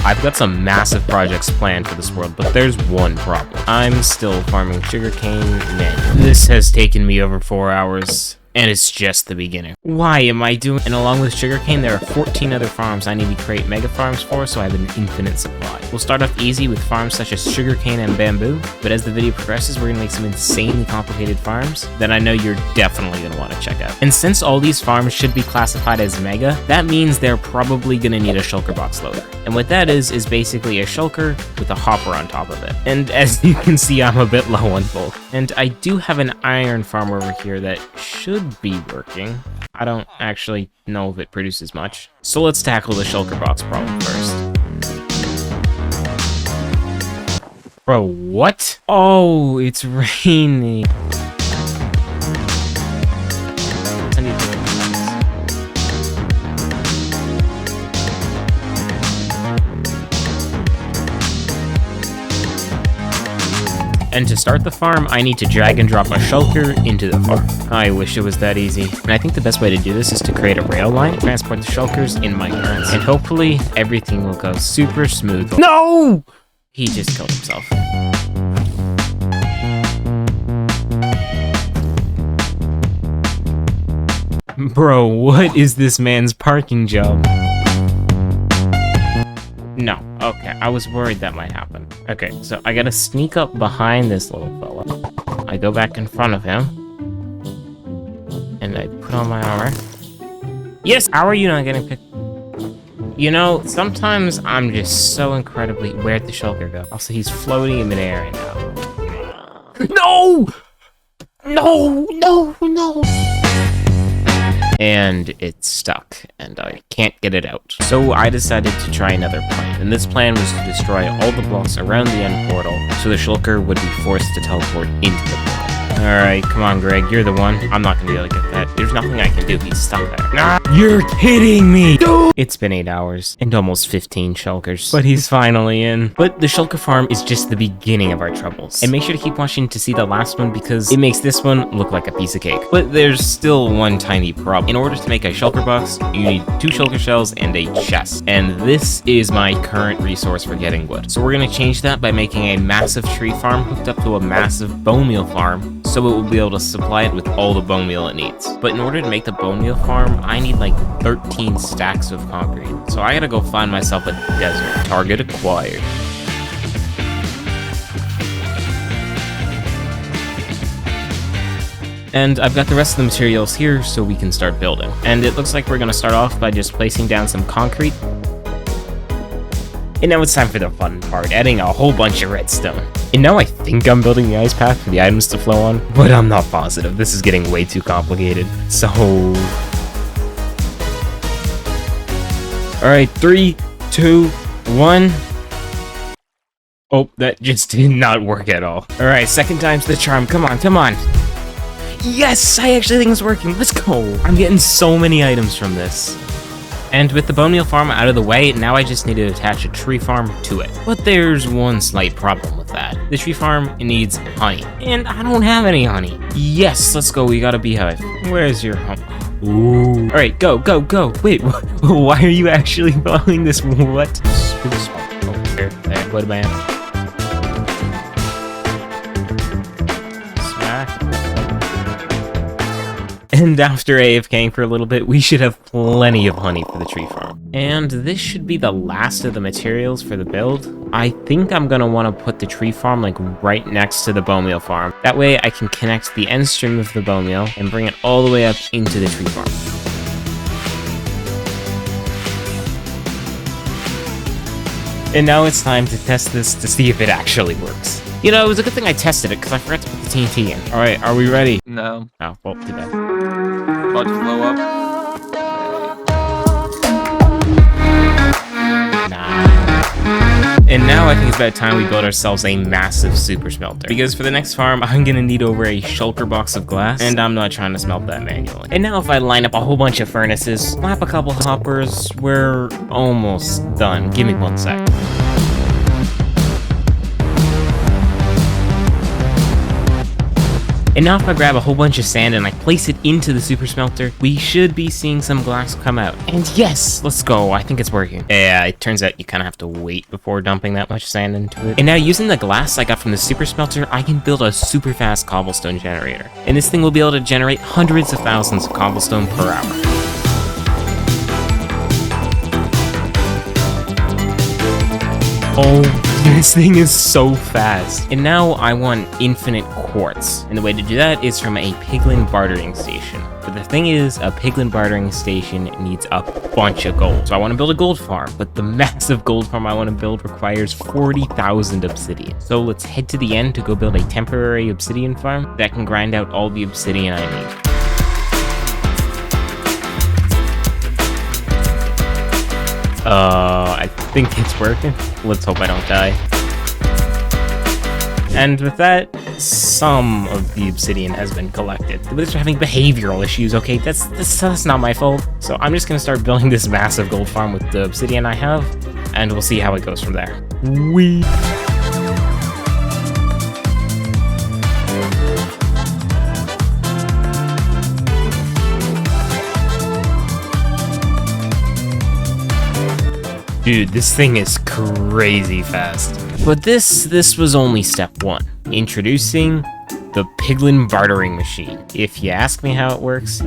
I've got some massive projects planned for this world, but there's one problem. I'm still farming sugarcane manually. This has taken me over 4 hours. And it's just the beginning. Why am I doing? And along with sugarcane, there are 14 other farms I need to create mega farms for, so I have an infinite supply. We'll start off easy with farms such as sugarcane and bamboo, but as the video progresses, we're gonna make some insanely complicated farms that I know you're definitely gonna want to check out. And since all these farms should be classified as mega, that means they're probably gonna need a shulker box loader. And what that is basically a shulker with a hopper on top of it. And as you can see, I'm a bit low on bulk. And I do have an iron farm over here that should be working. I don't actually know if it produces much. So let's tackle the shulker box problem first. Bro, what? Oh, it's raining. I need to And to start the farm, I need to drag and drop a shulker into the farm. I wish it was that easy. And I think the best way to do this is to create a rail line, transport the shulkers in minecarts, and hopefully everything will go super smooth. No! He just killed himself. Bro, what is this man's parking job? No, okay, I was worried that might happen. Okay, so I gotta sneak up behind this little fella. I go back in front of him. And I put on my armor. Yes! How are you not getting picked? You know, sometimes I'm just so incredibly... Where'd the shulker go? Also, he's floating in midair right now. No! No! No! No! And it's stuck, and I can't get it out. So I decided to try another plan, and this plan was to destroy all the blocks around the end portal, so the shulker would be forced to teleport into the portal. Alright, come on, Greg, you're the one. I'm not gonna be able to get that. There's nothing I can do, he's stuck there. Nah, you're kidding me! Dude! It's been 8 hours, and almost 15 shulkers, but he's finally in. But the shulker farm is just the beginning of our troubles. And make sure to keep watching to see the last one, because it makes this one look like a piece of cake. But there's still one tiny problem. In order to make a shulker box, you need 2 shulker shells and a chest. And this is my current resource for getting wood. So we're gonna change that by making a massive tree farm hooked up to a massive bone meal farm, so it will be able to supply it with all the bone meal it needs. But in order to make the bone meal farm, I need like 13 stacks of concrete. So I gotta go find myself a desert. Target acquired. And I've got the rest of the materials here so we can start building. And it looks like we're gonna start off by just placing down some concrete. And now it's time for the fun part, adding a whole bunch of redstone. And now I think I'm building the ice path for the items to flow on, but I'm not positive. This is getting way too complicated. So... Alright, 3, 2, 1... Oh, that just did not work at all. Alright, second time's the charm. Come on, come on. Yes, I actually think it's working. Let's go. I'm getting so many items from this. And with the bone meal farm out of the way, now I just need to attach a tree farm to it. But there's one slight problem with that. The tree farm needs honey, and I don't have any honey. Yes, let's go, we got a beehive. Where's your honey? Ooh. Alright, go, go, go. Wait, why are you actually following this? What? Oh, there, what am I at? And after AFKing for a little bit, we should have plenty of honey for the tree farm. And this should be the last of the materials for the build. I think I'm gonna want to put the tree farm like right next to the bone meal farm. That way I can connect the end stream of the bone meal and bring it all the way up into the tree farm. And now it's time to test this to see if it actually works. You know, it was a good thing I tested it because I forgot to put the TNT in. Alright, are we ready? No. Oh, well, too bad. About to blow up. Nah. And now I think it's about time we build ourselves a massive super smelter. Because for the next farm, I'm gonna need over a shulker box of glass, and I'm not trying to smelt that manually. And now if I line up a whole bunch of furnaces, slap a couple hoppers, we're almost done. Give me 1 sec. And now if I grab a whole bunch of sand and I place it into the super smelter, we should be seeing some glass come out. And yes, let's go. I think it's working. Yeah, it turns out you kind of have to wait before dumping that much sand into it. And now using the glass I got from the super smelter, I can build a super fast cobblestone generator. And this thing will be able to generate hundreds of thousands of cobblestone per hour. Oh, this thing is so fast. And now I want infinite quartz. And the way to do that is from a piglin bartering station. But the thing is, a piglin bartering station needs a bunch of gold. So I want to build a gold farm, but the massive gold farm I want to build requires 40,000 obsidian. So let's head to the end to go build a temporary obsidian farm that can grind out all the obsidian I need. I think it's working. Let's hope I don't die. And with that, some of the obsidian has been collected. The wizards are having behavioral issues, okay? That's not my fault. So I'm just gonna start building this massive gold farm with the obsidian I have, and we'll see how it goes from there. Whee! Dude, this thing is crazy fast. But this was only step 1. Introducing the piglin bartering machine. If you ask me how it works,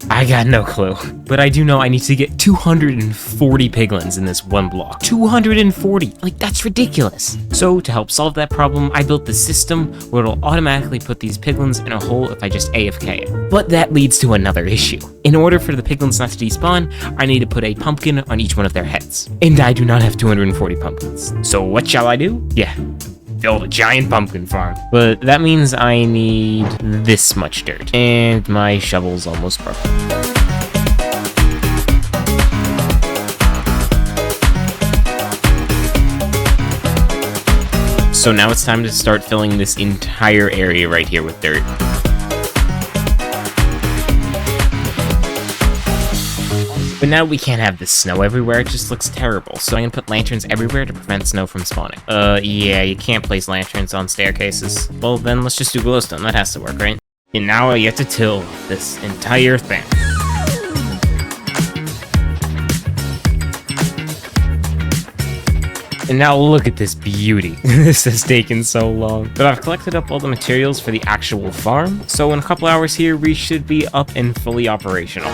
I got no clue. But I do know I need to get 240 piglins in this one block. 240! Like, that's ridiculous. So, to help solve that problem, I built the system where it'll automatically put these piglins in a hole if I just AFK it. But that leads to another issue. In order for the piglins not to despawn, I need to put a pumpkin on each one of their heads. And I do not have 240 pumpkins. So what shall I do? Yeah, build a giant pumpkin farm. But that means I need this much dirt. And my shovel's almost broken. So now it's time to start filling this entire area right here with dirt. But now we can't have this snow everywhere, it just looks terrible. So I'm gonna put lanterns everywhere to prevent snow from spawning. Yeah, you can't place lanterns on staircases. Well, then let's just do glowstone, that has to work, right? And now I get to till this entire thing. And now look at this beauty. This has taken so long. But I've collected up all the materials for the actual farm, so in a couple hours here, we should be up and fully operational.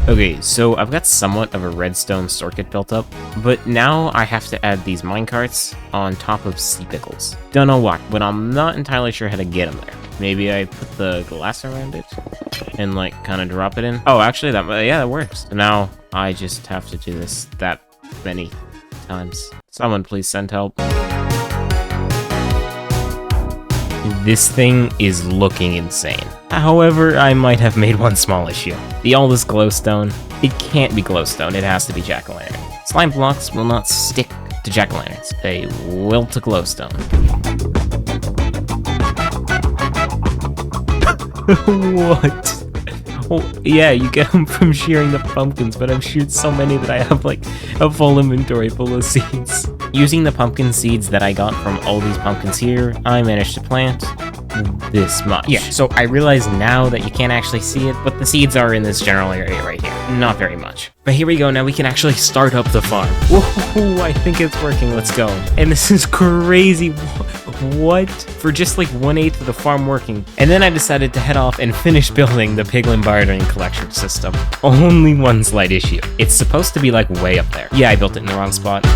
Okay, so I've got somewhat of a redstone circuit built up, but now I have to add these minecarts on top of sea pickles. Don't know why, but I'm not entirely sure how to get them there. Maybe I put the glass around it and like kind of drop it in. Oh, actually, that works. So now I just have to do this that many times. Someone please send help. This thing is looking insane. However, I might have made one small issue. The all this glowstone, it can't be glowstone, it has to be jack-o'-lantern. Slime blocks will not stick to jack-o'-lanterns, they will to glowstone. What? Oh, yeah, you get them from shearing the pumpkins, but I've sheared so many that I have like a full inventory full of seeds. Using the pumpkin seeds that I got from all these pumpkins here, I managed to plant this much. Yeah, so I realize now that you can't actually see it, but the seeds are in this general area right here. Not very much. But here we go, now we can actually start up the farm. Whoa, I think it's working, let's go. And this is crazy. What? For just like 1/8 of the farm working. And then I decided to head off and finish building the piglin bartering collection system. Only one slight issue. It's supposed to be like way up there. Yeah, I built it in the wrong spot.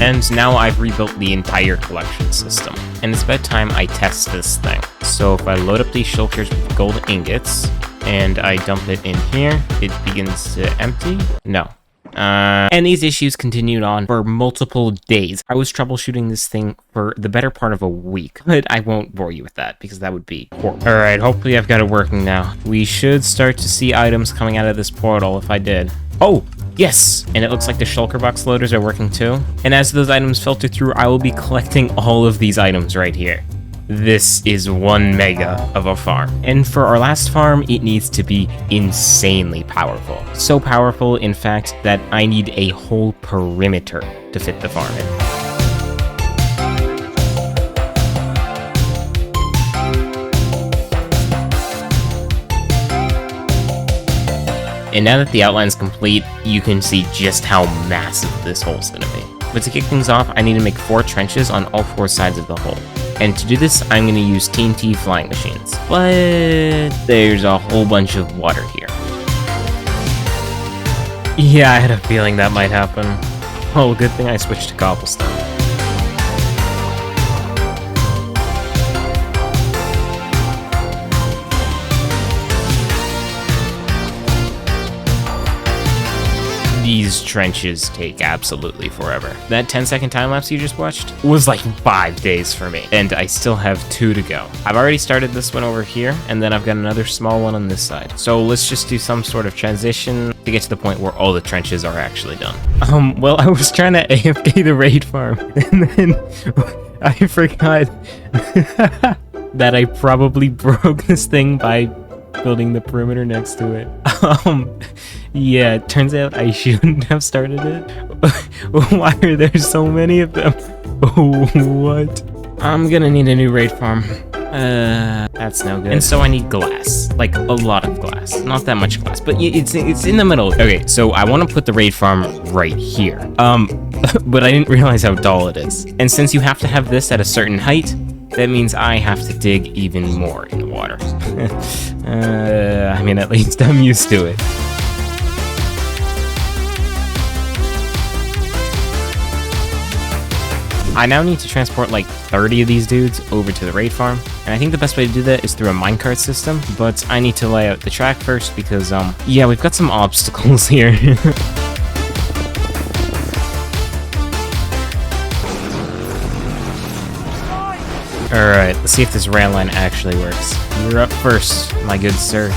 And now I've rebuilt the entire collection system. And it's about time I test this thing. So if I load up these shulkers with gold ingots, and I dump it in here, it begins to empty? No. And these issues continued on for multiple days. I was troubleshooting this thing for the better part of a week, but I won't bore you with that because that would be horrible. Alright, hopefully I've got it working now. We should start to see items coming out of this portal if I did. Oh! Yes! And it looks like the shulker box loaders are working too. And as those items filter through, I will be collecting all of these items right here. This is 1 mega of a farm. And for our last farm, it needs to be insanely powerful. So powerful, in fact, that I need a whole perimeter to fit the farm in. And now that the outline's complete, you can see just how massive this hole's gonna be. But to kick things off, I need to make 4 trenches on all 4 sides of the hole. And to do this, I'm gonna use TNT flying machines. But there's a whole bunch of water here. Yeah, I had a feeling that might happen. Oh, good thing I switched to cobblestone. These trenches take absolutely forever. That 10-second time-lapse you just watched was like 5 days for me, and I still have 2 to go. I've already started this one over here, and then I've got another small one on this side. So let's just do some sort of transition to get to the point where all the trenches are actually done. Well, I was trying to AFK the raid farm, and then I forgot that I probably broke this thing by building the perimeter next to it. Yeah, it turns out I shouldn't have started it. Why are there so many of them? What? I'm gonna need a new raid farm. That's no good. And so I need glass, like a lot of glass. Not that much glass, but it's in the middle. Okay, so I want to put the raid farm right here. But I didn't realize how tall it is. And since you have to have this at a certain height, that means I have to dig even more in the water. I mean, at least I'm used to it. I now need to transport like 30 of these dudes over to the raid farm, and I think the best way to do that is through a minecart system, but I need to lay out the track first because, yeah, we've got some obstacles here. Alright, let's see if this rail line actually works. You're up first, my good sir.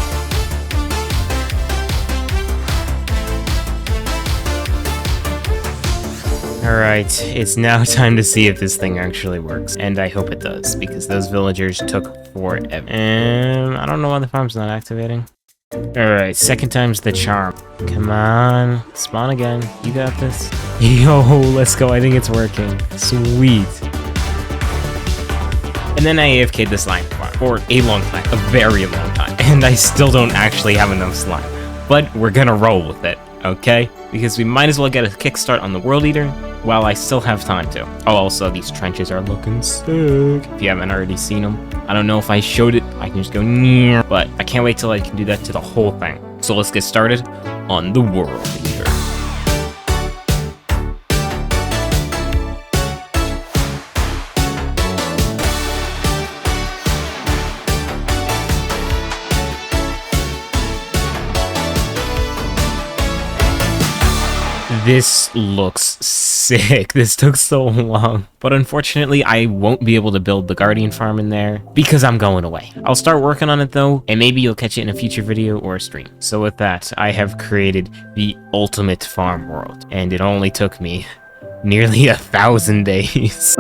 Alright, it's now time to see if this thing actually works. And I hope it does, because those villagers took forever. And I don't know why the farm's not activating. Alright, second time's the charm. Come on, spawn again. You got this. Yo, let's go. I think it's working. Sweet. And then I AFK'd this line for a long time, a very long time, and I still don't actually have enough slime. But we're gonna roll with it, okay? Because we might as well get a kickstart on the World Eater while I still have time to. Oh, also, these trenches are looking sick. If you haven't already seen them, I don't know if I showed it, I can just go near, but I can't wait till I can do that to the whole thing. So let's get started on the World Eater. This looks sick. This took so long. But unfortunately, I won't be able to build the Guardian farm in there because I'm going away. I'll start working on it though, and maybe you'll catch it in a future video or a stream. So with that, I have created the ultimate farm world, and it only took me nearly 1,000 days.